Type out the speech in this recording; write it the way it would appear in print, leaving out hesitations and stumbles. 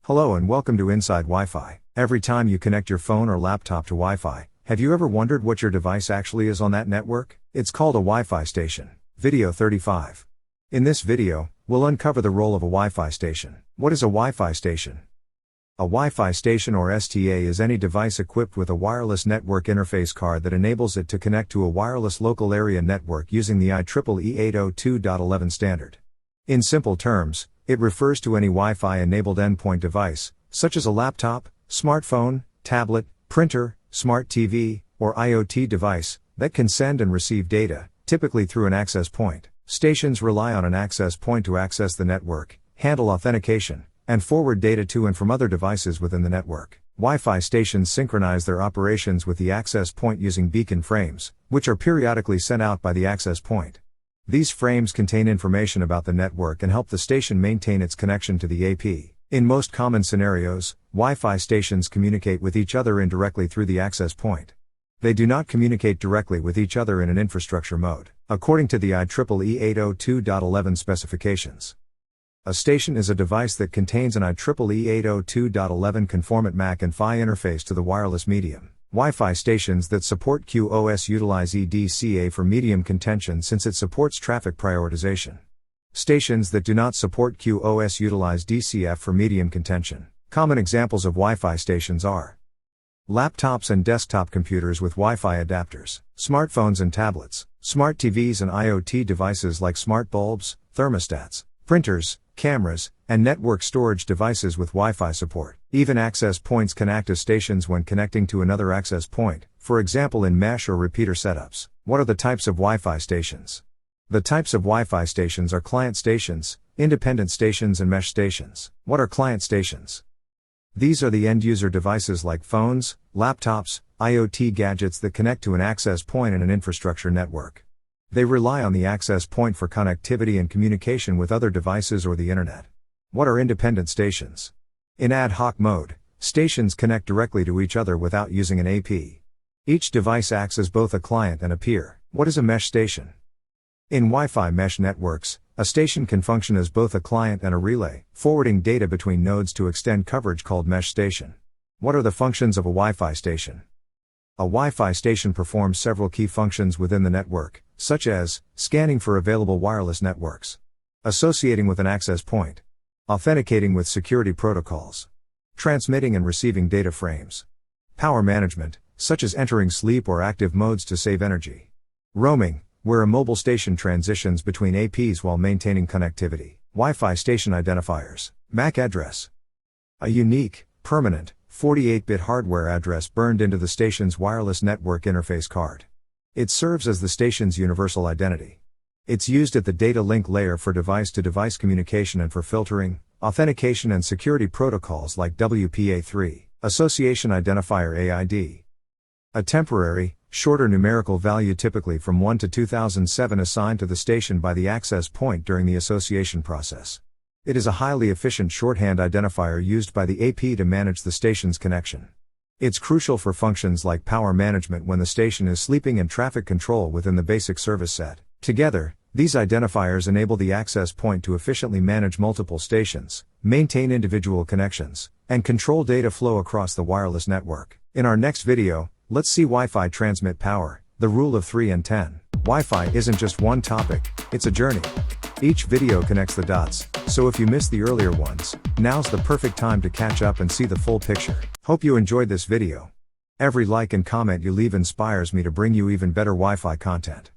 Hello and welcome to InsideWi-Fi. Every time you connect your phone or laptop to Wi-Fi, have you ever wondered what your device actually is on that network? It's called a Wi-Fi station. Video 35. In this video, we'll uncover the role of a Wi-Fi station. What is a Wi-Fi station? A Wi-Fi station or STA is any device equipped with a wireless network interface card that enables it to connect to a wireless local area network using the IEEE 802.11 standard. In simple terms, it refers to any Wi-Fi enabled endpoint device, such as a laptop, smartphone, tablet, printer, smart TV, or IoT device, that can send and receive data, typically through an access point. Stations rely on an access point to access the network, handle authentication, and forward data to and from other devices within the network. Wi-Fi stations synchronize their operations with the access point using beacon frames, which are periodically sent out by the access point. These frames contain information about the network and help the station maintain its connection to the AP. In most common scenarios, Wi-Fi stations communicate with each other indirectly through the access point. They do not communicate directly with each other in an infrastructure mode, according to the IEEE 802.11 specifications. A station is a device that contains an IEEE 802.11 conformant MAC and PHY interface to the wireless medium. Wi-Fi stations that support QoS utilize EDCA for medium contention since it supports traffic prioritization. Stations that do not support QoS utilize DCF for medium contention. Common examples of Wi-Fi stations are laptops and desktop computers with Wi-Fi adapters, smartphones and tablets, smart TVs and IoT devices like smart bulbs, thermostats, printers, cameras, and network storage devices with Wi-Fi support. Even access points can act as stations when connecting to another access point, for example in mesh or repeater setups. What are the types of Wi-Fi stations? The types of Wi-Fi stations are client stations, independent stations and mesh stations. What are client stations? These are the end-user devices like phones, laptops, IoT gadgets that connect to an access point in an infrastructure network. They rely on the access point for connectivity and communication with other devices or the internet. What are independent stations? In ad hoc mode, stations connect directly to each other without using an AP. Each device acts as both a client and a peer. What is a mesh station? In Wi-Fi mesh networks, a station can function as both a client and a relay, forwarding data between nodes to extend coverage called mesh station. What are the functions of a Wi-Fi station? A Wi-Fi station performs several key functions within the network, such as scanning for available wireless networks, associating with an access point, authenticating with security protocols, transmitting and receiving data frames, power management, such as entering sleep or active modes to save energy, roaming, where a mobile station transitions between APs while maintaining connectivity, Wi-Fi station identifiers, MAC address, a unique, permanent, 48-bit hardware address burned into the station's wireless network interface card. It serves as the station's universal identity. It's used at the data link layer for device-to-device communication and for filtering, authentication and security protocols like WPA3, Association Identifier AID. A temporary, shorter numerical value typically from 1 to 2007 assigned to the station by the access point during the association process. It is a highly efficient shorthand identifier used by the AP to manage the station's connection. It's crucial for functions like power management when the station is sleeping and traffic control within the basic service set. Together, these identifiers enable the access point to efficiently manage multiple stations, maintain individual connections, and control data flow across the wireless network. In our next video, let's see Wi-Fi transmit power, the rule of 3 and 10. Wi-Fi isn't just one topic, it's a journey. Each video connects the dots, so if you missed the earlier ones, now's the perfect time to catch up and see the full picture. Hope you enjoyed this video. Every like and comment you leave inspires me to bring you even better Wi-Fi content.